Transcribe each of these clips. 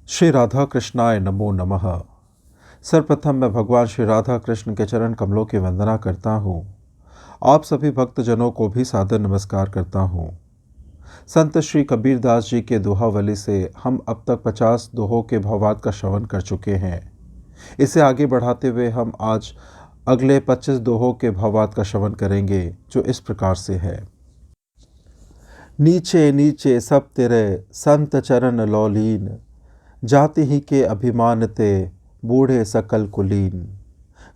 श्री राधा कृष्णाय नमो नमः। सर्वप्रथम मैं भगवान श्री राधा कृष्ण के चरण कमलों की वंदना करता हूँ। आप सभी भक्तजनों को भी सादर नमस्कार करता हूँ। संत श्री कबीर दास जी के दोहावली से हम अब तक 50 दोहों के भावार्थ का श्रवण कर चुके हैं। इसे आगे बढ़ाते हुए हम आज अगले 25 दोहों के भावार्थ का श्रवण करेंगे, जो इस प्रकार से है। नीचे नीचे सब तेरे संत चरण लौलीन, जाति ही के अभिमान ते बूढ़े सकल कुलीन।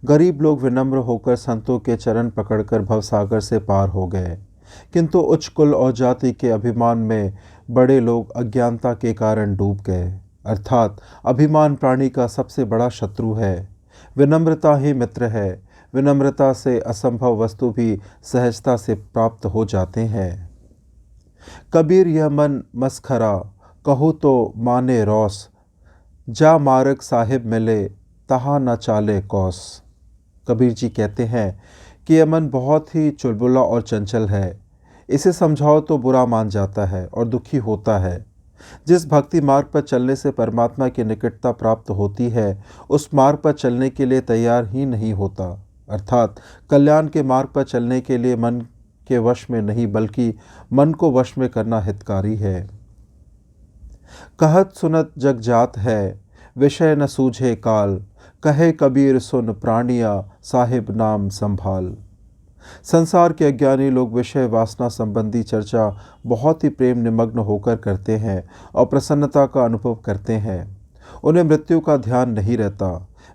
गरीब लोग विनम्र होकर संतों के चरण पकड़कर भवसागर से पार हो गए, किंतु उच्च कुल और जाति के अभिमान में बड़े लोग अज्ञानता के कारण डूब गए। अर्थात अभिमान प्राणी का सबसे बड़ा शत्रु है। विनम्रता ही मित्र है। विनम्रता से असंभव वस्तु भी सहजता से प्राप्त हो जाते हैं। कबीर यह मन मसखरा, कहूँ तो माने रौस, जा मार्ग साहिब मिले तहाँ न चाले कौस। कबीर जी कहते हैं कि यह मन बहुत ही चुलबुला और चंचल है। इसे समझाओ तो बुरा मान जाता है और दुखी होता है। जिस भक्ति मार्ग पर चलने से परमात्मा की निकटता प्राप्त होती है, उस मार्ग पर चलने के लिए तैयार ही नहीं होता। अर्थात कल्याण के मार्ग पर चलने के लिए मन के वश में नहीं, बल्कि मन को वश में करना हितकारी है। कहत सुनत जग जात है, विषय न सूझे काल, कहे कबीर सुन प्राणिया साहिब नाम संभाल। संसार के अज्ञानी लोग विषय वासना संबंधी चर्चा बहुत ही प्रेम निमग्न होकर करते हैं और प्रसन्नता का अनुभव करते हैं। उन्हें मृत्यु का ध्यान नहीं रहता।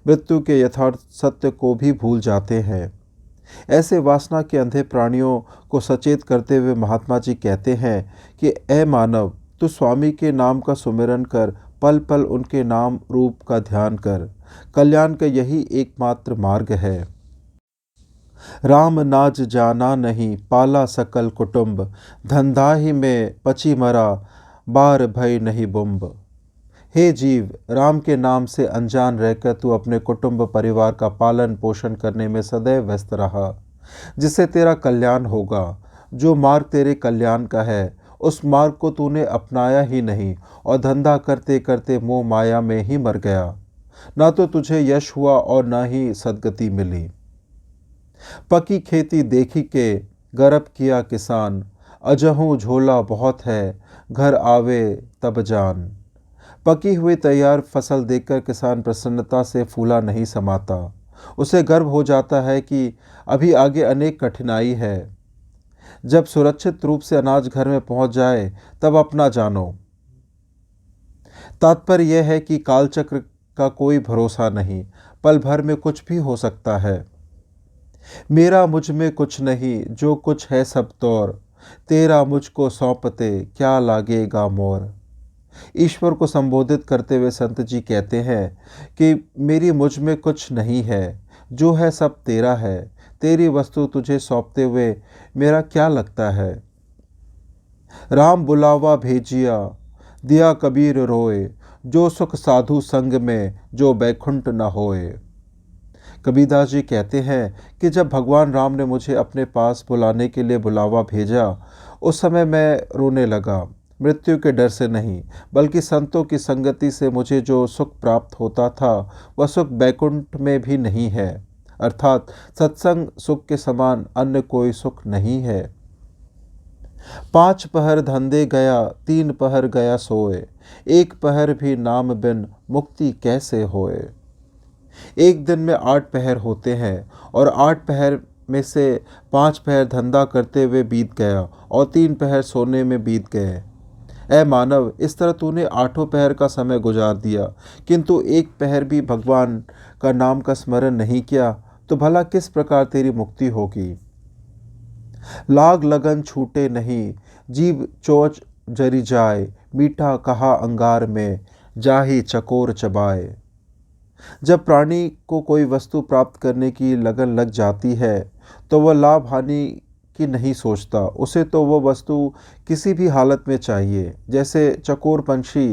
मृत्यु के यथार्थ सत्य को भी भूल जाते हैं। ऐसे वासना के अंधे प्राणियों को सचेत करते हुए महात्मा जी कहते हैं कि ए मानव, तू स्वामी के नाम का सुमिरन कर, पल पल उनके नाम रूप का ध्यान कर। कल्याण का यही एकमात्र मार्ग है। राम नाज जाना नहीं, पाला सकल कुटुंब, धंधा ही में पची मरा, बार भय नहीं बुम्ब। हे जीव, राम के नाम से अनजान रहकर तू अपने कुटुंब परिवार का पालन पोषण करने में सदैव व्यस्त रहा, जिससे तेरा कल्याण होगा। जो मार्ग तेरे कल्याण का है, उस मार्ग को तूने अपनाया ही नहीं और धंधा करते करते मोह माया में ही मर गया। ना तो तुझे यश हुआ और ना ही सद्गति मिली। पकी खेती देखी के गर्भ किया किसान, अजहूँ झोला बहुत है, घर आवे तब जान। पकी हुई तैयार फसल देखकर किसान प्रसन्नता से फूला नहीं समाता। उसे गर्व हो जाता है कि अभी आगे अनेक कठिनाई है। जब सुरक्षित रूप से अनाज घर में पहुंच जाए तब अपना जानो। तात्पर्य यह है कि कालचक्र का कोई भरोसा नहीं, पल भर में कुछ भी हो सकता है। मेरा मुझ में कुछ नहीं, जो कुछ है सब तौर, तेरा मुझको सौंपते क्या लागेगा मोर। ईश्वर को संबोधित करते हुए संत जी कहते हैं कि मेरी मुझ में कुछ नहीं है, जो है सब तेरा है। तेरी वस्तु तुझे सौंपते हुए मेरा क्या लगता है। राम बुलावा भेजिया, दिया कबीर रोए, जो सुख साधु संग में, जो बैकुंठ न होए। कबीरदास जी कहते हैं कि जब भगवान राम ने मुझे अपने पास बुलाने के लिए बुलावा भेजा, उस समय मैं रोने लगा। मृत्यु के डर से नहीं, बल्कि संतों की संगति से मुझे जो सुख प्राप्त होता था, वह सुख बैकुंठ में भी नहीं है। अर्थात सत्संग सुख के समान अन्य कोई सुख नहीं है। 5 पहर धंधे गया, 3 पहर गया सोए, 1 पहर भी नाम बिन मुक्ति कैसे होए। एक दिन में 8 पहर होते हैं और 8 पहर में से 5 पहर धंधा करते हुए बीत गया और 3 पहर सोने में बीत गए। ऐ मानव, इस तरह तूने 8 पहर का समय गुजार दिया, किंतु 1 पहर भी भगवान का नाम का स्मरण नहीं किया, तो भला किस प्रकार तेरी मुक्ति होगी। लाग लगन छूटे नहीं, जीव चोच जरी जाए, मीठा कहा अंगार में, जाही चकोर चबाए। जब प्राणी को कोई वस्तु प्राप्त करने की लगन लग जाती है, तो वह लाभ हानि की नहीं सोचता। उसे तो वह वस्तु किसी भी हालत में चाहिए। जैसे चकोर पंछी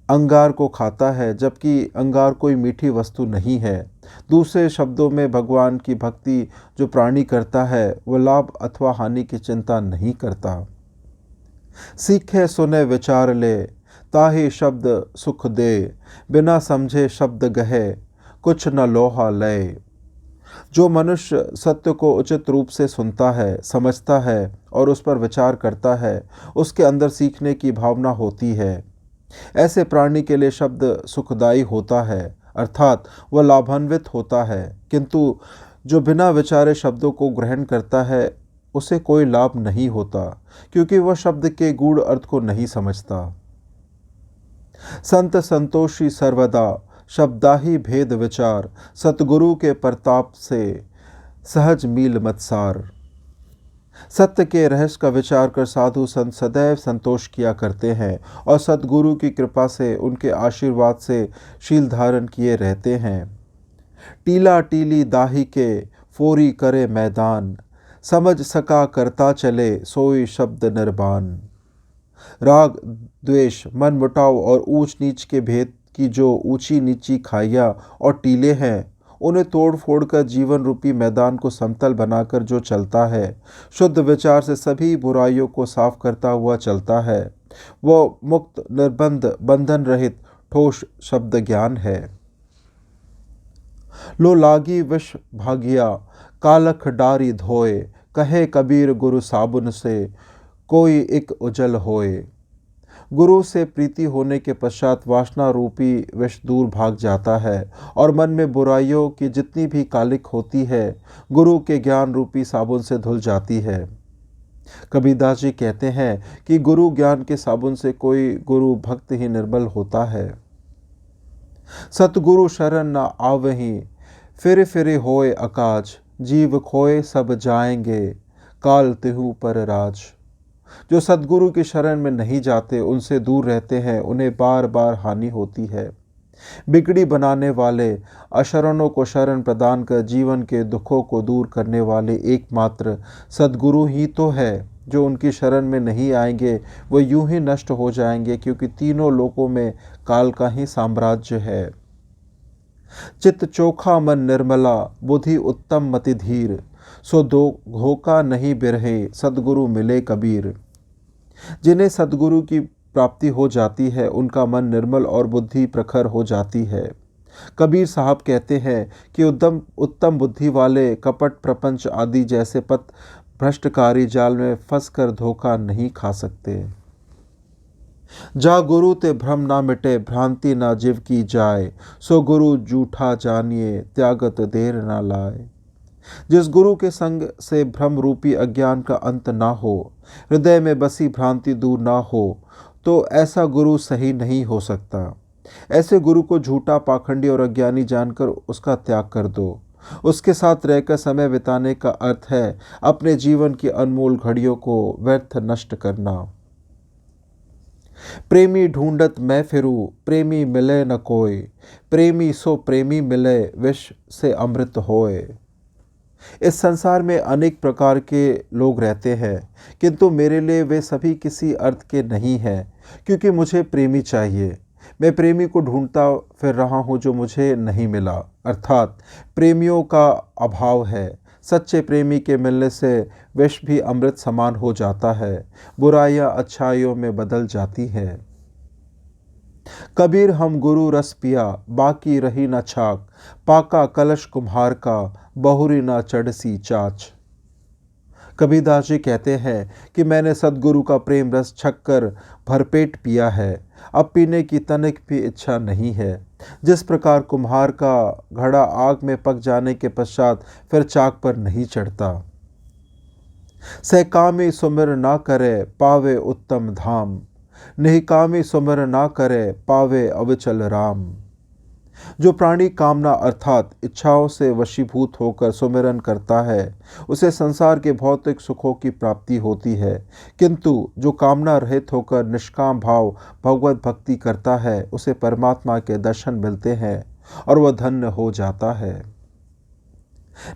अंगार को खाता है, जबकि अंगार कोई मीठी वस्तु नहीं है। दूसरे शब्दों में भगवान की भक्ति जो प्राणी करता है, वह लाभ अथवा हानि की चिंता नहीं करता। सीखे सुने विचार ले, ताहि शब्द सुख दे, बिना समझे शब्द गहे, कुछ न लोहा लय। जो मनुष्य सत्य को उचित रूप से सुनता है, समझता है और उस पर विचार करता है, उसके अंदर सीखने की भावना होती है। ऐसे प्राणी के लिए शब्द सुखदायी होता है, अर्थात वह लाभान्वित होता है। किंतु जो बिना विचारे शब्दों को ग्रहण करता है, उसे कोई लाभ नहीं होता, क्योंकि वह शब्द के गूढ़ अर्थ को नहीं समझता। संत संतोषी सर्वदा, शब्दाही भेद विचार, सतगुरु के प्रताप से सहज मील मत्सार। सत्य के रहस्य का विचार कर साधु संत सदैव संतोष किया करते हैं और सतगुरु की कृपा से, उनके आशीर्वाद से शील धारण किए रहते हैं। टीला टीली दाही के फोरी करे मैदान, समझ सका करता चले सोई शब्द निर्बान। राग द्वेष, मन मुटाव और ऊंच नीच के भेद की जो ऊंची नीची खाइयाँ और टीले हैं, उन्हें तोड़ फोड़ कर जीवन रूपी मैदान को समतल बनाकर जो चलता है, शुद्ध विचार से सभी बुराइयों को साफ करता हुआ चलता है, वो मुक्त निर्बंध बंधन रहित ठोस शब्द ज्ञान है। लो लागी विष भागिया, कालख डारी धोए, कहे कबीर गुरु साबुन से कोई एक उजल होए। गुरु से प्रीति होने के पश्चात वासना रूपी विष दूर भाग जाता है और मन में बुराइयों की जितनी भी कालिक होती है, गुरु के ज्ञान रूपी साबुन से धुल जाती है। कबीरदास जी कहते हैं कि गुरु ज्ञान के साबुन से कोई गुरु भक्त ही निर्मल होता है। सतगुरु शरण न आवहीं, फिर होए अकाज, जीव खोए सब जाएंगे, काल तिहु पर राज। जो सतगुरु की शरण में नहीं जाते, उनसे दूर रहते हैं, उन्हें बार बार हानि होती है। बिगड़ी बनाने वाले, अशरणों को शरण प्रदान कर जीवन के दुखों को दूर करने वाले एकमात्र सतगुरु ही तो है। जो उनकी शरण में नहीं आएंगे, वो यूं ही नष्ट हो जाएंगे, क्योंकि तीनों लोकों में काल का ही साम्राज्य है। चित्त चोखा मन निर्मला, बुद्धि उत्तम मति धीर, सो दो धोखा नहीं बिरहे, सद्गुरु मिले कबीर। जिन्हें सद्गुरु की प्राप्ति हो जाती है, उनका मन निर्मल और बुद्धि प्रखर हो जाती है। कबीर साहब कहते हैं कि उत्तम बुद्धि वाले कपट प्रपंच आदि जैसे पथ भ्रष्टकारी जाल में फंसकर धोखा नहीं खा सकते। जा गुरु ते भ्रम ना मिटे, भ्रांति ना जीव की जाए, सो गुरु जूठा जानिए, त्यागत देर ना लाए। जिस गुरु के संग से भ्रम रूपी अज्ञान का अंत ना हो, हृदय में बसी भ्रांति दूर ना हो, तो ऐसा गुरु सही नहीं हो सकता। ऐसे गुरु को झूठा, पाखंडी और अज्ञानी जानकर उसका त्याग कर दो। उसके साथ रहकर समय बिताने का अर्थ है अपने जीवन की अनमोल घड़ियों को व्यर्थ नष्ट करना। प्रेमी ढूंढत मैं फिरूं, प्रेमी मिले न कोय, प्रेमी सो प्रेमी मिले, विष से अमृत होए। इस संसार में अनेक प्रकार के लोग रहते हैं, किंतु मेरे लिए वे सभी किसी अर्थ के नहीं हैं, क्योंकि मुझे प्रेमी चाहिए। मैं प्रेमी को ढूंढता फिर रहा हूँ जो मुझे नहीं मिला, अर्थात प्रेमियों का अभाव है। सच्चे प्रेमी के मिलने से विष भी अमृत समान हो जाता है, बुराइयां अच्छाइयों में बदल जाती हैं। कबीर हम गुरु रस पिया, बाकी रही न छाक, पाका कलश कुम्हार का, बहुरी न चढ़सी चाच। कबीरदास जी कहते हैं कि मैंने सद्गुरु का प्रेम रस छककर भरपेट पिया है, अब पीने की तनिक भी इच्छा नहीं है। जिस प्रकार कुम्हार का घड़ा आग में पक जाने के पश्चात फिर चाक पर नहीं चढ़ता। सहकामी सुमिर ना करे, पावे उत्तम धाम, निहिकामी सुमिर ना करे, पावे अविचल राम। जो प्राणी कामना अर्थात इच्छाओं से वशीभूत होकर सुमिरन करता है, उसे संसार के भौतिक सुखों की प्राप्ति होती है, किंतु जो कामना रहित होकर निष्काम भाव भगवत भक्ति करता है, उसे परमात्मा के दर्शन मिलते हैं और वह धन्य हो जाता है।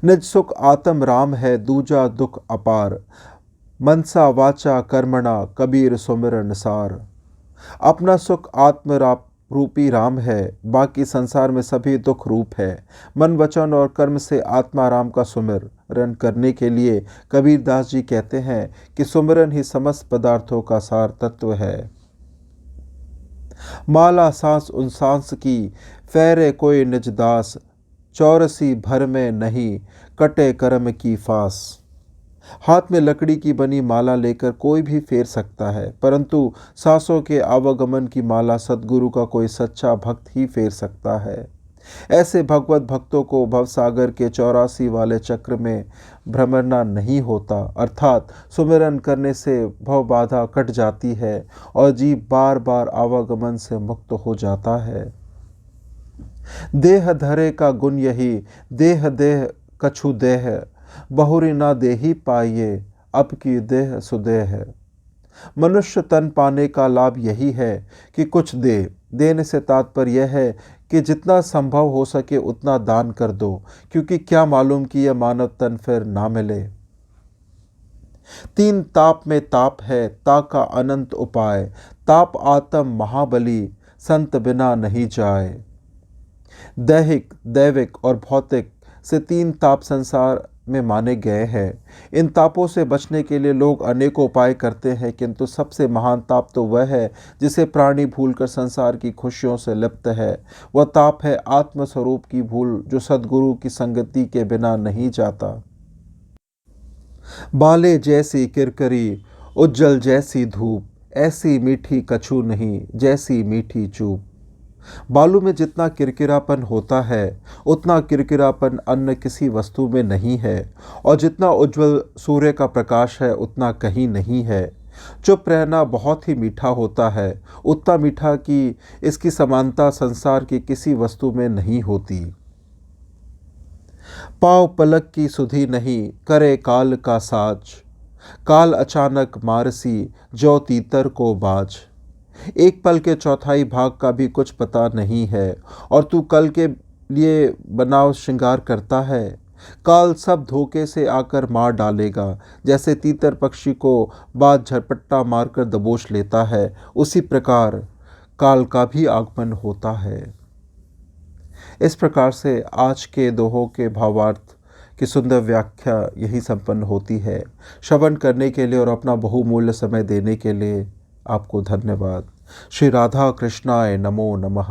निज सुख आत्म राम है, दूजा दुख अपार, मनसा वाचा कर्मणा, कबीर सुमिरन सार। अपना सुख आत्म रूपी राम है, बाकी संसार में सभी दुख रूप है। मन वचन और कर्म से आत्मा राम का सुमिरन करने के लिए कबीरदास जी कहते हैं कि सुमिरन ही समस्त पदार्थों का सार तत्व है। माला सांस उन सांस की, फेरे कोई निज दास, चौरसी भर में नहीं, कटे कर्म की फास। हाथ में लकड़ी की बनी माला लेकर कोई भी फेर सकता है, परंतु सांसों के आवागमन की माला सद्गुरु का कोई सच्चा भक्त ही फेर सकता है। ऐसे भगवत भक्तों को भवसागर के 84 वाले चक्र में भ्रमरना नहीं होता, अर्थात सुमिरन करने से भव बाधा कट जाती है और जीव बार बार आवागमन से मुक्त हो जाता है। देह धरे का गुण यही, देह देह कछु देह, बहुरी ना देही पाइये, अब की देह सुदेह। मनुष्य तन पाने का लाभ यही है कि कुछ देने से तात्पर्य यह है कि जितना संभव हो सके उतना दान कर दो, क्योंकि क्या मालूम कि यह मानव तन फिर ना मिले। 3 ताप में ताप है, ता का अनंत उपाय, ताप आत्म महाबली, संत बिना नहीं जाए। दैहिक, दैविक और भौतिक से 3 ताप संसार में माने गए हैं। इन तापों से बचने के लिए लोग अनेकों उपाय करते हैं, किंतु सबसे महान ताप तो वह है जिसे प्राणी भूलकर संसार की खुशियों से लिप्त है। वह ताप है आत्मस्वरूप की भूल, जो सद्गुरु की संगति के बिना नहीं जाता। बाले जैसी किरकरी, उज्जल जैसी धूप, ऐसी मीठी कछु नहीं, जैसी मीठी चूप। बालू में जितना किरकिरापन होता है उतना किरकिरापन अन्य किसी वस्तु में नहीं है, और जितना उज्जवल सूर्य का प्रकाश है उतना कहीं नहीं है। चुप रहना बहुत ही मीठा होता है, उतना मीठा कि इसकी समानता संसार की किसी वस्तु में नहीं होती। पाँव पलक की सुधि नहीं, करे काल का साज, काल अचानक मारसी, जो तीतर को बाज। एक पल के चौथाई भाग का भी कुछ पता नहीं है, और तू कल के लिए बनाव श्रृंगार करता है। काल सब धोखे से आकर मार डालेगा, जैसे तीतर पक्षी को बाज झपट्टा मारकर दबोच लेता है, उसी प्रकार काल का भी आगमन होता है। इस प्रकार से आज के दोहों के भावार्थ की सुंदर व्याख्या यही संपन्न होती है। श्रवण करने के लिए और अपना बहुमूल्य समय देने के लिए आपको धन्यवाद। श्री राधा कृष्णाय नमो नमः।